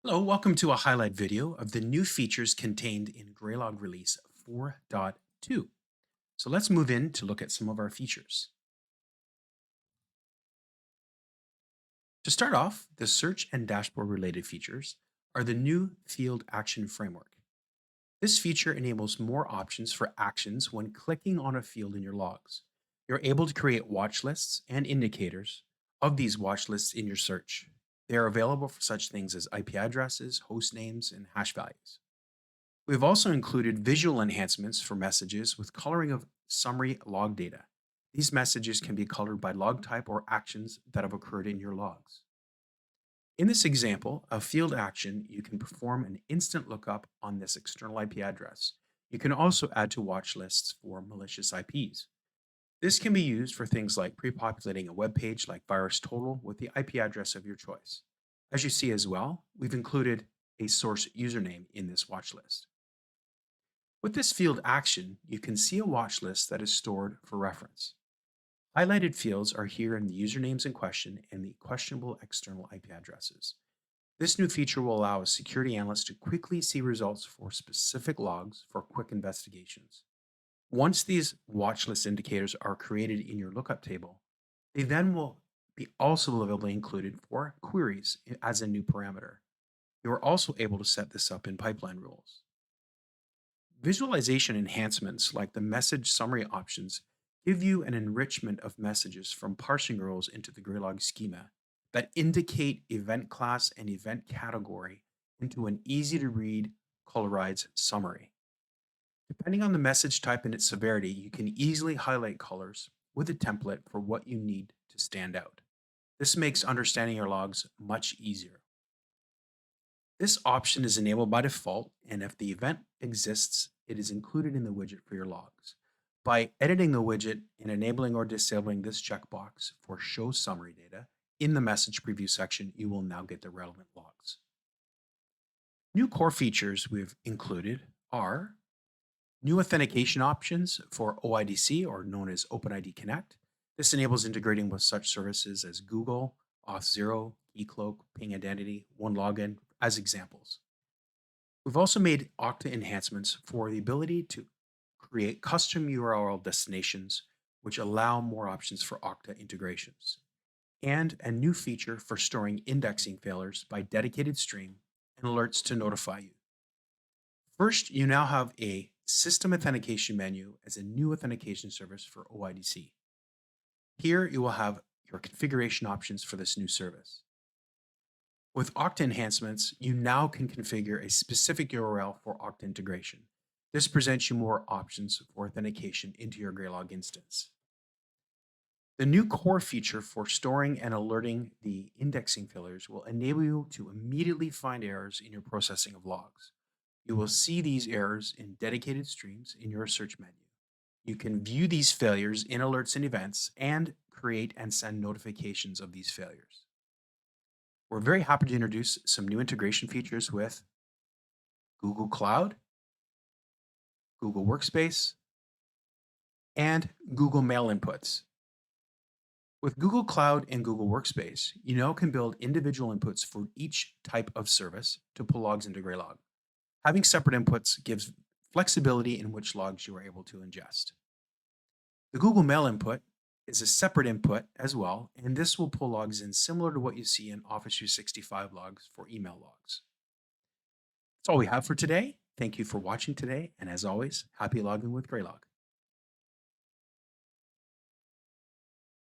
Hello, welcome to a highlight video of the new features contained in Graylog release 4.2. So let's move in to look at some of our features. To start off, the search and dashboard related features are the new field action framework. This feature enables more options for actions when clicking on a field in your logs. You're able to create watch lists and indicators of these watch lists in your search. They are available for such things as IP addresses, host names, and hash values. We've also included visual enhancements for messages with coloring of summary log data. These messages can be colored by log type or actions that have occurred in your logs. In this example, a field action, you can perform an instant lookup on this external IP address. You can also add to watch lists for malicious IPs. This can be used for things like pre-populating a web page like VirusTotal with the IP address of your choice. As you see as well, we've included a source username in this watch list. With this field action, you can see a watch list that is stored for reference. Highlighted fields are here in the usernames in question and the questionable external IP addresses. This new feature will allow a security analyst to quickly see results for specific logs for quick investigations. Once these watch list indicators are created in your lookup table, they then will be also available included for queries as a new parameter. You are also able to set this up in pipeline rules. Visualization enhancements like the message summary options give you an enrichment of messages from parsing rules into the Graylog schema that indicate event class and event category into an easy to read colorized summary. Depending on the message type and its severity, you can easily highlight colors with a template for what you need to stand out. This makes understanding your logs much easier. This option is enabled by default, and if the event exists, it is included in the widget for your logs. By editing the widget and enabling or disabling this checkbox for Show Summary Data in the Message Preview section, you will now get the relevant logs. New core features we've included are new authentication options for OIDC, or known as OpenID Connect. This enables integrating with such services as Google, Auth0, eCloak, Ping Identity, OneLogin as examples. We've also made Okta enhancements for the ability to create custom URL destinations, which allow more options for Okta integrations, and a new feature for storing indexing failures by dedicated stream and alerts to notify you. First, you now have a system authentication menu as a new authentication service for OIDC. Here, you will have your configuration options for this new service. With Okta enhancements, you now can configure a specific URL for Okta integration. This presents you more options for authentication into your Graylog instance. The new core feature for storing and alerting the indexing failures will enable you to immediately find errors in your processing of logs. You will see these errors in dedicated streams in your search menu. You can view these failures in alerts and events and create and send notifications of these failures. We're very happy to introduce some new integration features with Google Cloud, Google Workspace, and Google Mail inputs. With Google Cloud and Google Workspace, you now can build individual inputs for each type of service to pull logs into Graylog. Having separate inputs gives flexibility in which logs you are able to ingest. The Google Mail input is a separate input as well, and this will pull logs in similar to what you see in Office 365 logs for email logs. That's all we have for today. Thank you for watching today, and as always, happy logging with Graylog.